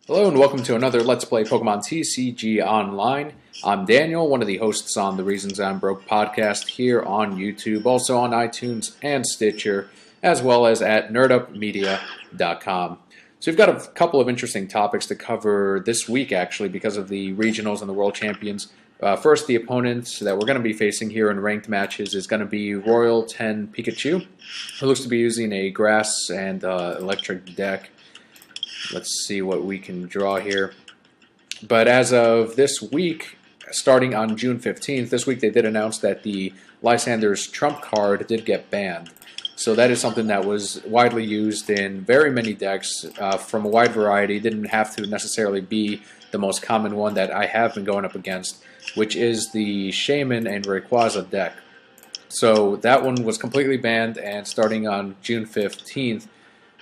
Hello and welcome to another Let's Play Pokemon TCG Online. I'm Daniel, one of the hosts on the Reasons I'm Broke podcast here on YouTube, also on iTunes and Stitcher, as well as at nerdupmedia.com. So we've got a couple of interesting topics to cover this week, actually, because of the regionals and the World Champions. First, the opponents that we're going to be facing here in ranked matches is going to be Royal 10 Pikachu, who looks to be using a Grass and Electric deck. Let's see what we can draw here. But as of this week, starting on June 15th, this week they did announce that the Lysander's Trump card did get banned. So that is something that was widely used in very many decks from a wide variety. It didn't have to necessarily be the most common one that I have been going up against, which is the Shaman and Rayquaza deck. So that one was completely banned, and starting on June 15th,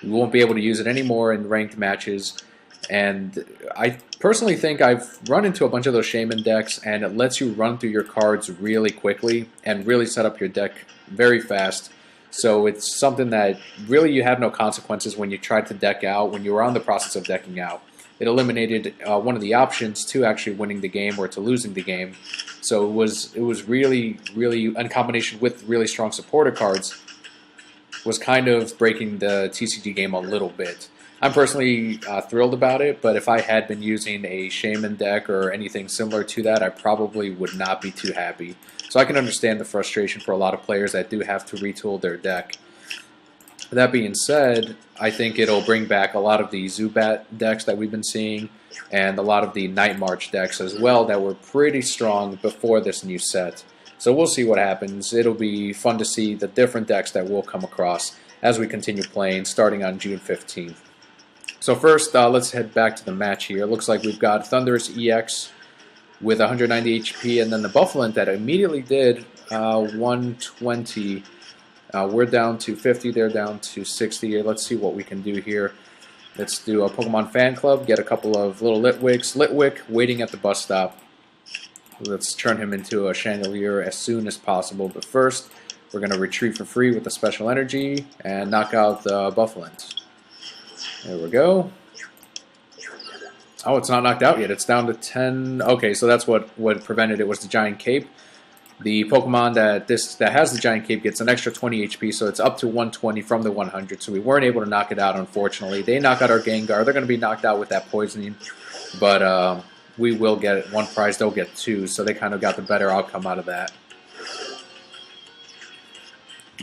we won't be able to use it anymore in ranked matches. And I personally think I've run into a bunch of those Shaman decks, and it lets you run through your cards really quickly and really set up your deck very fast. So it's something that really you have no consequences when you try to deck out, when you were on the process of decking out. It eliminated one of the options to actually winning the game or to losing the game. So it was really, in combination with really strong supporter cards, was kind of breaking the TCG game a little bit. I'm personally thrilled about it, but if I had been using a Shaman deck or anything similar to that, I probably would not be too happy. So I can understand the frustration for a lot of players that do have to retool their deck. That being said, I think it'll bring back a lot of the Zubat decks that we've been seeing, and a lot of the Night March decks as well that were pretty strong before this new set. So we'll see what happens. It'll be fun to see the different decks that we'll come across as we continue playing starting on June 15th. So first, let's head back to the match here. It looks like we've got Thundurus EX with 190 HP, and then the Buffalint that immediately did 120. We're down to 50, they're down to 60. Let's see what we can do here. Let's do a Pokemon Fan Club, get a couple of little Litwicks. Litwick waiting at the bus stop. Let's turn him into a Chandelier as soon as possible. But first, we're going to retreat for free with the Special Energy and knock out the Buffalint. There we go. Oh, it's not knocked out yet. It's down to 10. Okay, so that's what prevented it, was the Giant Cape. The Pokemon that has the Giant Cape gets an extra 20 HP, so it's up to 120 from the 100. So we weren't able to knock it out, unfortunately. They knock out our Gengar. They're going to be knocked out with that poisoning, but we will get one prize. They'll get two, so they kind of got the better outcome out of that.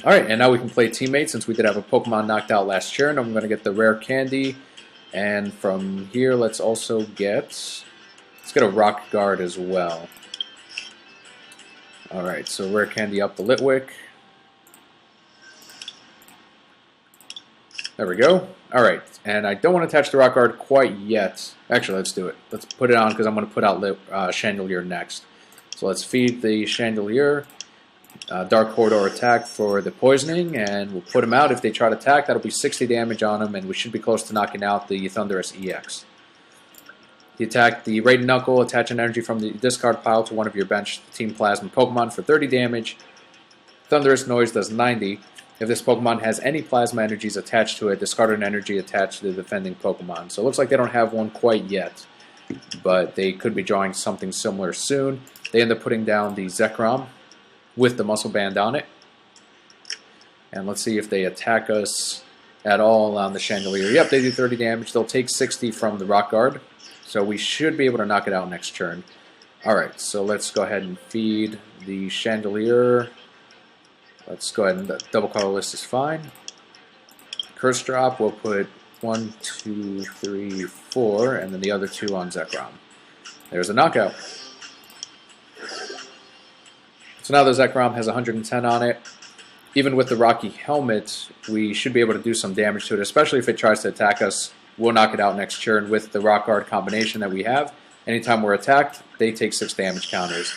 All right, and now we can play Teammates since we did have a Pokemon knocked out last turn. I'm going to get the Rare Candy, and from here, let's get a Rock Guard as well. All right, so Rare Candy up the Litwick. There we go. All right, and I don't want to attach the Rock Guard quite yet. Actually, let's do it. Let's put it on because I'm going to put out Chandelier next. So let's feed the Chandelier. Dark Corridor attack for the poisoning, and we'll put him out. If they try to attack, that'll be 60 damage on him, and we should be close to knocking out the Thundurus EX. The attack, the Raiden Knuckle, attach an energy from the discard pile to one of your bench Team Plasma Pokemon for 30 damage. Thunderous Noise does 90. If this Pokemon has any Plasma energies attached to it, discard an energy attached to the defending Pokemon. So it looks like they don't have one quite yet, but they could be drawing something similar soon. They end up putting down the Zekrom with the Muscle Band on it. And let's see if they attack us at all on the Chandelier. Yep, they do 30 damage. They'll take 60 from the Rock Guard. So we should be able to knock it out next turn. Alright, so let's go ahead and feed the Chandelier. Let's go ahead and double colorless is fine. Curse Drop, we'll put 1, 2, 3, 4, and then the other two on Zekrom. There's a knockout. So now the Zekrom has 110 on it. Even with the Rocky Helmet, we should be able to do some damage to it, especially if it tries to attack us. We'll knock it out next turn with the Rock Guard combination that we have. Anytime we're attacked, they take 6 damage counters.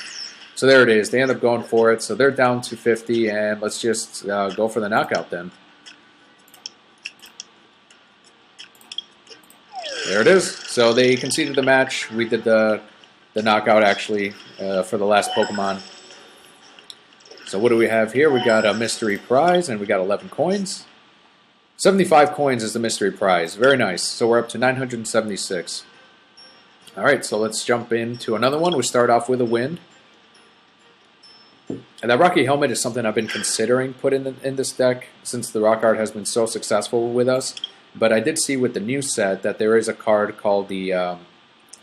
So there it is. They end up going for it. So they're down to 50, and let's just go for the knockout then. There it is. So they conceded the match. We did the knockout, actually, for the last Pokemon. So what do we have here? We got a mystery prize, and we got 11 coins. 75 coins is the mystery prize. Very nice. So we're up to 976. Alright, so let's jump into another one. We start off with a wind. And that Rocky Helmet is something I've been considering putting in this deck since the rock art has been so successful with us. But I did see with the new set that there is a card called the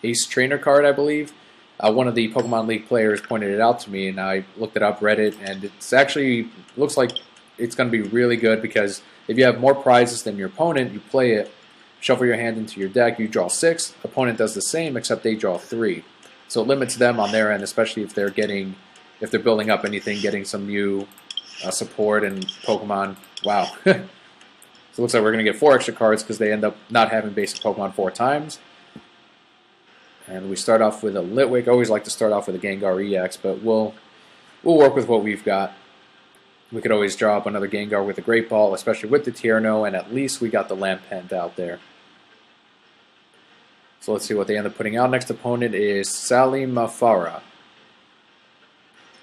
Ace Trainer card, I believe. One of the Pokemon League players pointed it out to me, and I looked it up, read it, and it's actually looks like it's going to be really good because if you have more prizes than your opponent, you play it, shuffle your hand into your deck, you draw 6. Opponent does the same, except they draw 3. So it limits them on their end, especially if they're building up anything, getting some new support and Pokemon. Wow. So it looks like we're going to get 4 extra cards because they end up not having basic Pokemon 4 times. And we start off with a Litwick. I always like to start off with a Gengar EX, but we'll work with what we've got. We could always draw up another Gengar with a Great Ball, especially with the Tierno, and at least we got the Lampent out there. So let's see what they end up putting out. Next opponent is Salimafara.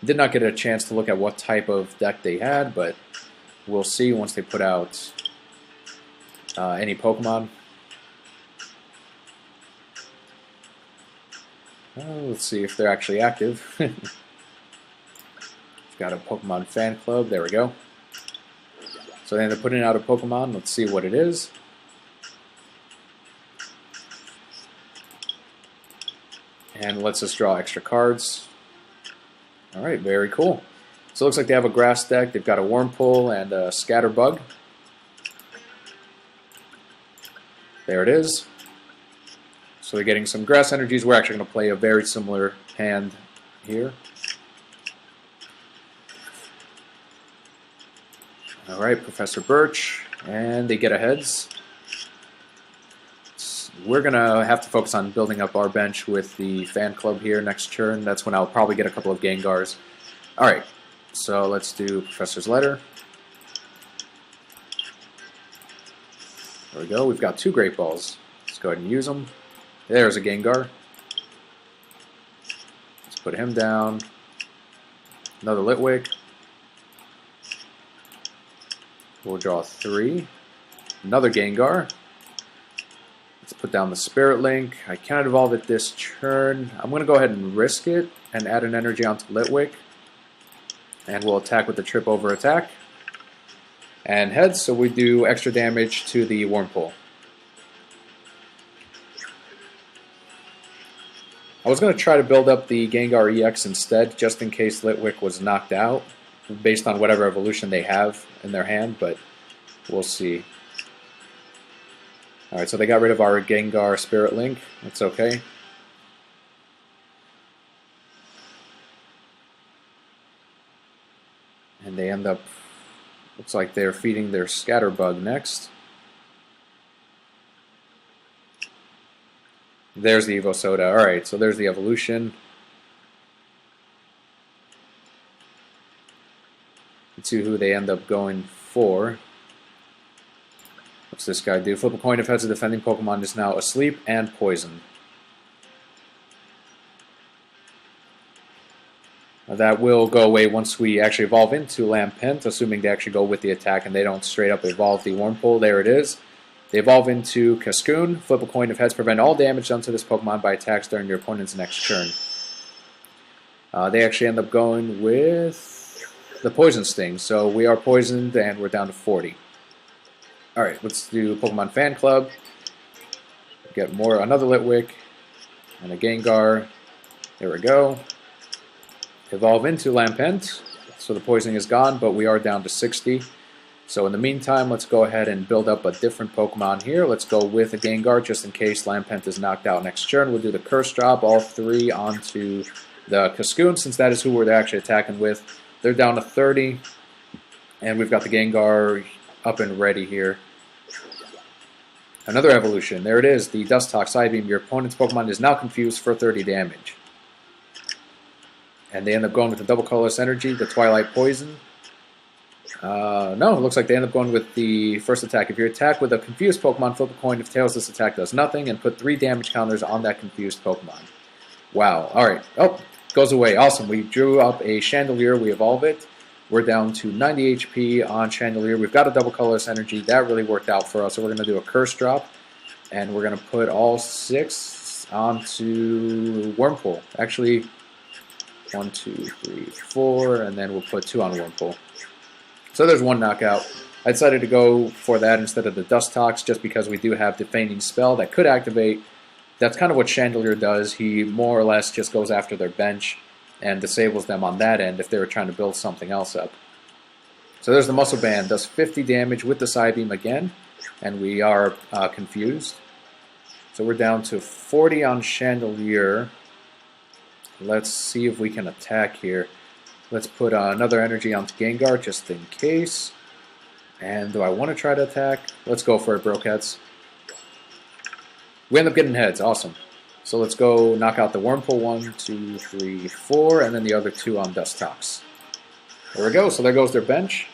Did not get a chance to look at what type of deck they had, but we'll see once they put out any Pokemon. Let's see if they're actually active. Got a Pokemon fan club. There we go. So they end up putting out a Pokemon. Let's see what it is. And lets us draw extra cards. Alright, very cool. So it looks like they have a grass deck. They've got a Wurmple and a Scatterbug. There it is. So they're getting some grass energies. We're actually going to play a very similar hand here. Alright, Professor Birch. And they get a heads. We're going to have to focus on building up our bench with the fan club here next turn. That's when I'll probably get a couple of Gengars. Alright, so let's do Professor's Letter. There we go. We've got 2 Great Balls. Let's go ahead and use them. There's a Gengar. Let's put him down. Another Litwick. We'll draw 3. Another Gengar. Let's put down the Spirit Link. I cannot evolve it this turn. I'm going to go ahead and risk it and add an energy onto Litwick. And we'll attack with the Trip Over attack. And heads, so we do extra damage to the Wurmple. I was going to try to build up the Gengar EX instead, just in case Litwick was knocked out, based on whatever evolution they have in their hand, but we'll see. Alright, so they got rid of our Gengar Spirit Link. That's okay. And they end up, looks like they're feeding their Scatterbug next. There's the Evo Soda. Alright, so there's the evolution. Let's see who they end up going for. What's this guy do? Flip a coin if heads, a defending Pokemon is now asleep and poisoned. That will go away once we actually evolve into Lampent, assuming they actually go with the attack and they don't straight up evolve the Wurmple. There it is. They evolve into Cascoon. Flip a coin if heads, prevent all damage done to this Pokemon by attacks during your opponent's next turn. They actually end up going with the Poison Sting. So we are poisoned and we're down to 40. Alright, let's do Pokemon Fan Club. Get another Litwick and a Gengar. There we go. Evolve into Lampent. So the poisoning is gone, but we are down to 60. So in the meantime, let's go ahead and build up a different Pokemon here. Let's go with a Gengar just in case Lampent is knocked out next turn. We'll do the Curse Drop, all 3 onto the Cascoon, since that is who we're actually attacking with. They're down to 30, and we've got the Gengar up and ready here. Another evolution. There it is, the Dustox Psybeam. Your opponent's Pokemon is now confused for 30 damage. And they end up going with the Double Colorless Energy, the Twilight Poison. No, it looks like they end up going with the first attack. If you attack with a confused Pokemon, flip a coin. If tails, this attack does nothing, and put 3 damage counters on that confused Pokemon. Wow. Alright. Oh, goes away. Awesome. We drew up a Chandelier. We evolve it. We're down to 90 HP on Chandelier. We've got a Double Colorless Energy. That really worked out for us. So we're going to do a Curse Drop. And we're going to put all 6 onto Wormhole. Actually, 1, 2, 3, 4, and then we'll put 2 on Wormhole. So there's 1 knockout. I decided to go for that instead of the Dust Tox just because we do have the Feigning Spell that could activate. That's kind of what Chandelier does. He more or less just goes after their bench and disables them on that end if they were trying to build something else up. So there's the Muscle Band. Does 50 damage with the Psybeam again, and we are confused. So we're down to 40 on Chandelier. Let's see if we can attack here. Let's put another energy onto Gengar just in case. And do I want to try to attack? Let's go for it, Brokeheads. We end up getting heads. Awesome. So let's go knock out the Wormhole 1, 2, 3, 4, and then the other 2 on Dust Tox. There we go. So there goes their bench.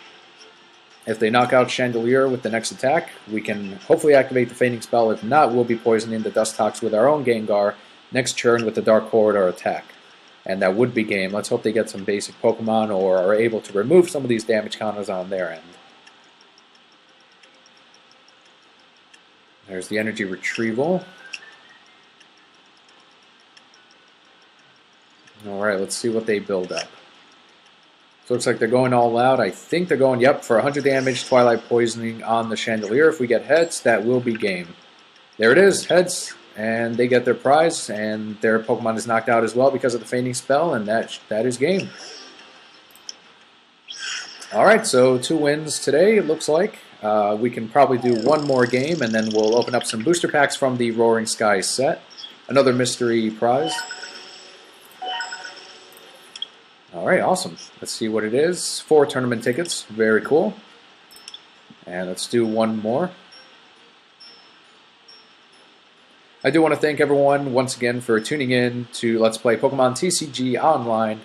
If they knock out Chandelier with the next attack, we can hopefully activate the Feigning Spell. If not, we'll be poisoning the Dust Tox with our own Gengar next turn with the Dark Corridor attack. And that would be game. Let's hope they get some basic Pokemon or are able to remove some of these damage counters on their end. There's the energy retrieval. Alright, let's see what they build up. So it looks like they're going all out. I think they're going, yep, for 100 damage, Twilight Poisoning on the Chandelier. If we get heads, that will be game. There it is, heads. And they get their prize, and their Pokemon is knocked out as well because of the Feigning Spell, and that is game. Alright, so 2 wins today, it looks like. We can probably do 1 more game, and then we'll open up some booster packs from the Roaring Skies set. Another mystery prize. Alright, awesome. Let's see what it is. 4 tournament tickets, very cool. And let's do 1 more. I do want to thank everyone once again for tuning in to Let's Play Pokemon TCG Online.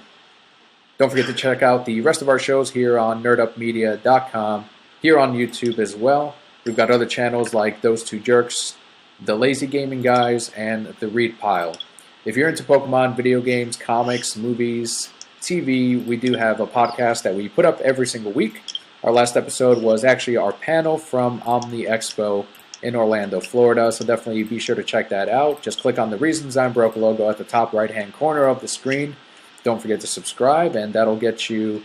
Don't forget to check out the rest of our shows here on nerdupmedia.com, here on YouTube as well. We've got other channels like Those Two Jerks, The Lazy Gaming Guys, and The Read Pile. If you're into Pokemon, video games, comics, movies, TV, we do have a podcast that we put up every single week. Our last episode was actually our panel from Omni Expo in Orlando, Florida, so definitely be sure to check that out. Just click on the Reasons I'm Broke logo at the top right-hand corner of the screen. Don't forget to subscribe, and that'll get you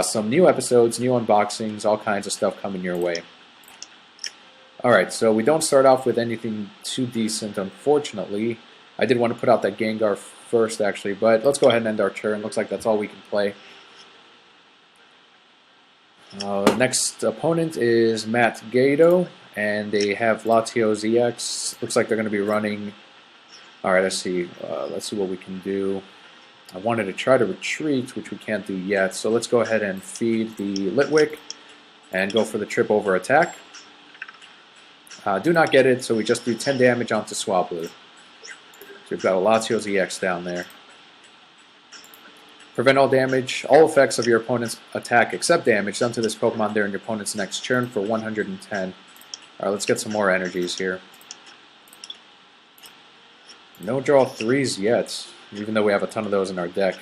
some new episodes, new unboxings, all kinds of stuff coming your way. Alright, so we don't start off with anything too decent, unfortunately. I did want to put out that Gengar first, actually, but let's go ahead and end our turn. Looks like that's all we can play. Next opponent is Matt Gato, and they have Latios EX. Looks like they're going to be running. Alright, let's see. Let's see what we can do. I wanted to try to retreat, which we can't do yet. So let's go ahead and feed the Litwick and go for the trip over attack. Do not get it, so we just do 10 damage onto Swablu. So we've got a Latios EX down there. Prevent all damage, all effects of your opponent's attack except damage done to this Pokemon during your opponent's next turn for 110. Alright, let's get some more energies here. No draw 3s yet, even though we have a ton of those in our deck.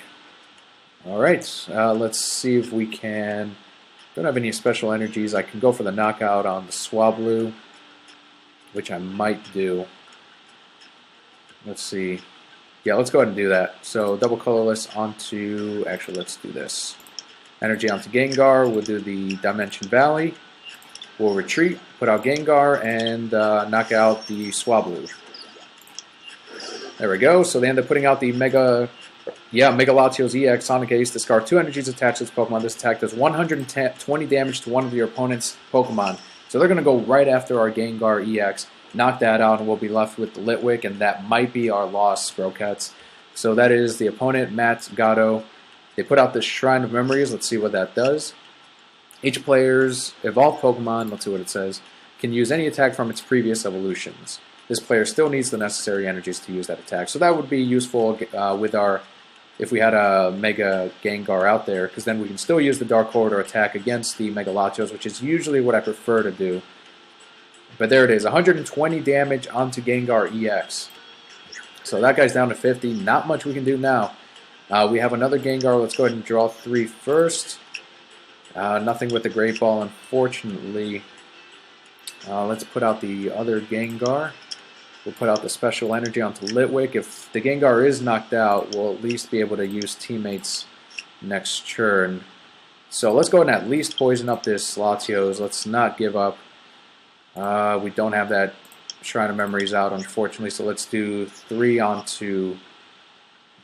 Alright, let's see if we can... Don't have any special energies. I can go for the knockout on the Swablu, which I might do. Let's see. Yeah, let's go ahead and do that. So double colorless onto... Actually, let's do this. Energy onto Gengar. We'll do the Dimension Valley. We'll retreat, put out Gengar, and knock out the Swablu. There we go. So they end up putting out the Mega Latios EX Sonic Ace. Discard 2 energies attached to this Pokemon. This attack does 120 damage to one of your opponent's Pokemon. So they're going to go right after our Gengar EX, knock that out, and we'll be left with the Litwick, and that might be our loss, Brocats. So that is the opponent, Matt Gatto. They put out the Shrine of Memories. Let's see what that does. Each player's evolved Pokemon, let's see what it says, can use any attack from its previous evolutions. This player still needs the necessary energies to use that attack. So that would be useful with our, if we had a Mega Gengar out there, because then we can still use the Dark Corridor attack against the Mega Latios, which is usually what I prefer to do. But there it is, 120 damage onto Gengar EX. So that guy's down to 50. Not much we can do now. We have another Gengar. Let's go ahead and draw 3 first. Nothing with the Great Ball, unfortunately. Let's put out the other Gengar. We'll put out the special energy onto Litwick. If the Gengar is knocked out, we'll at least be able to use Teammates next turn. So let's go ahead and at least poison up this Latios. Let's not give up. We don't have that Shrine of Memories out, unfortunately, so let's do 3 onto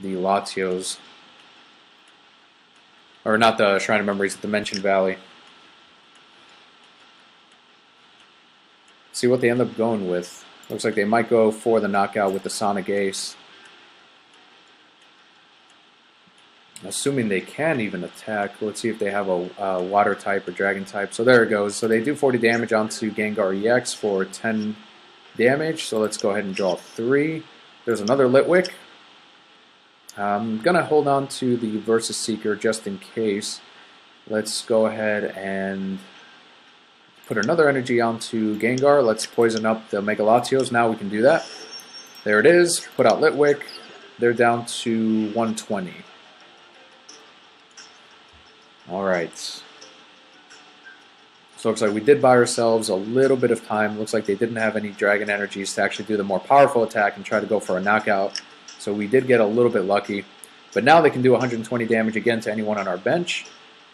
the Latios. Or not the Shrine of Memories, the Dimension Valley. See what they end up going with. Looks like they might go for the knockout with the Sonic Ace. Assuming they can even attack. Let's see if they have a water type or dragon type. So there it goes. So they do 40 damage onto Gengar EX for 10 damage. So let's go ahead and draw 3. There's another Litwick. I'm going to hold on to the Versus Seeker just in case. Let's go ahead and put another energy onto Gengar. Let's poison up the Mega Latios. Now we can do that. There it is. Put out Litwick. They're down to 120. Alright. So it looks like we did buy ourselves a little bit of time. Looks like they didn't have any Dragon Energies to actually do the more powerful attack and try to go for a knockout. So we did get a little bit lucky. But now they can do 120 damage again to anyone on our bench.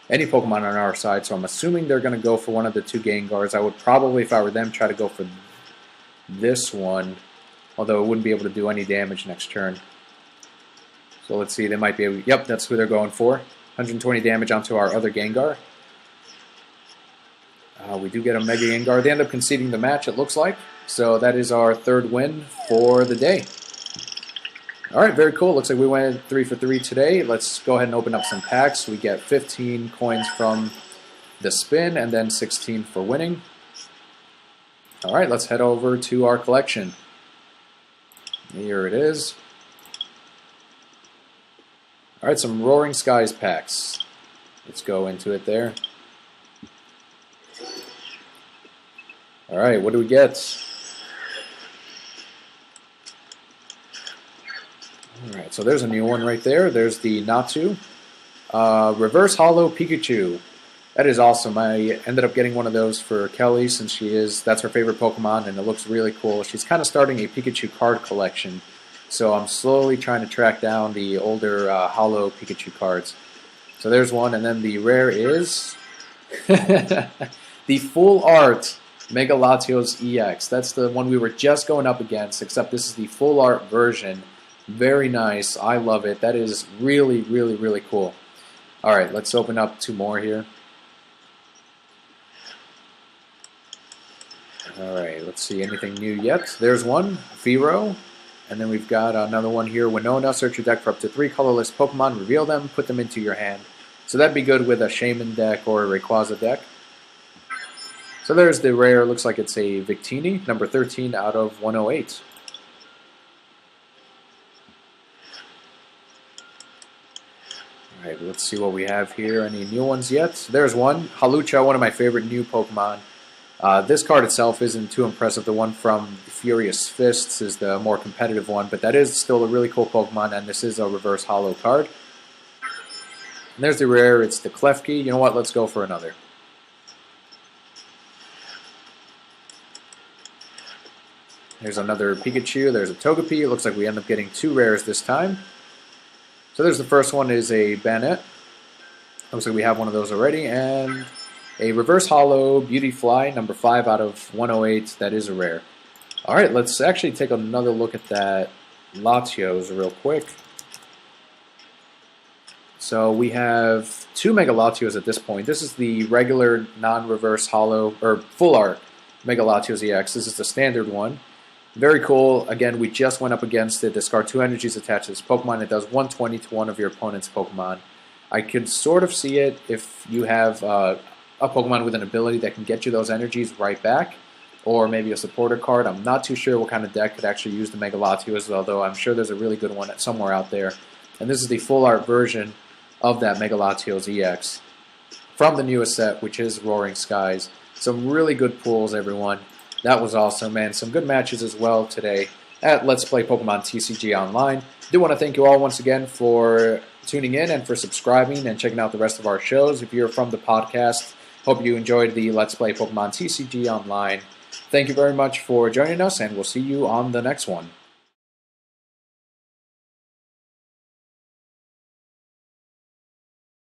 Any Pokemon on our side. So I'm assuming they're going to go for one of the 2 Gengars. I would probably, if I were them, try to go for this one. Although it wouldn't be able to do any damage next turn. So let's see. They might be able... Yep, that's who they're going for. 120 damage onto our other Gengar. We do get a Mega Gengar. They end up conceding the match, it looks like. So that is our 3rd win for the day. Alright, very cool. Looks like we went 3 for 3 today. Let's go ahead and open up some packs. We get 15 coins from the spin and then 16 for winning. Alright, let's head over to our collection. Here it is. Alright, some Roaring Skies packs. Let's go into it there. Alright, what do we get? Alright, so there's a new one right there. There's the Natu. Reverse Hollow Pikachu. That is awesome. I ended up getting one of those for Kelli since that's her favorite Pokemon and it looks really cool. She's kind of starting a Pikachu card collection. So I'm slowly trying to track down the older Hollow Pikachu cards. So there's one, and then the rare is the full art Mega Latios EX. That's the one we were just going up against, except this is the full art version. Very nice. I love it. That is really, really, really cool. Alright, let's open up 2 more here. Alright, let's see. Anything new yet? There's one. Firo. And then we've got another one here. Winona, search your deck for up to 3 colorless Pokemon, reveal them, put them into your hand. So that'd be good with a Shaman deck or a Rayquaza deck. So there's the rare. Looks like it's a Victini, number 13 out of 108. Alright, let's see what we have here. Any new ones yet? There's one. Halucha, one of my favorite new Pokemon. This card itself isn't too impressive. The one from Furious Fists is the more competitive one, but that is still a really cool Pokemon, and this is a reverse hollow card. And there's the rare. It's the Klefki. You know what? Let's go for another. There's another Pikachu. There's a Togepi. It looks like we end up getting 2 rares this time. So there's the first one is a Banette. Looks like we have one of those already, and a reverse hollow Beautyfly, number 5 out of 108. That is a rare. Alright, let's actually take another look at that Latios real quick. So we have 2 Mega Latios at this point. This is the regular non-reverse hollow, or full art Mega Latios EX. This is the standard one. Very cool. Again, we just went up against it. Discard 2 energies attached to this Pokemon. It does 120 to one of your opponent's Pokemon. I could sort of see it if you have a Pokemon with an ability that can get you those energies right back, or maybe a supporter card. I'm not too sure what kind of deck could actually use the Mega Latios, although I'm sure there's a really good one somewhere out there. And this is the full art version of that Mega Latios EX from the newest set, which is Roaring Skies. Some really good pulls, everyone. That was awesome, and some good matches as well today at Let's Play Pokemon TCG Online. Do want to thank you all once again for tuning in and for subscribing and checking out the rest of our shows. If you're from the podcast, hope you enjoyed the Let's Play Pokemon TCG Online. Thank you very much for joining us, and we'll see you on the next one.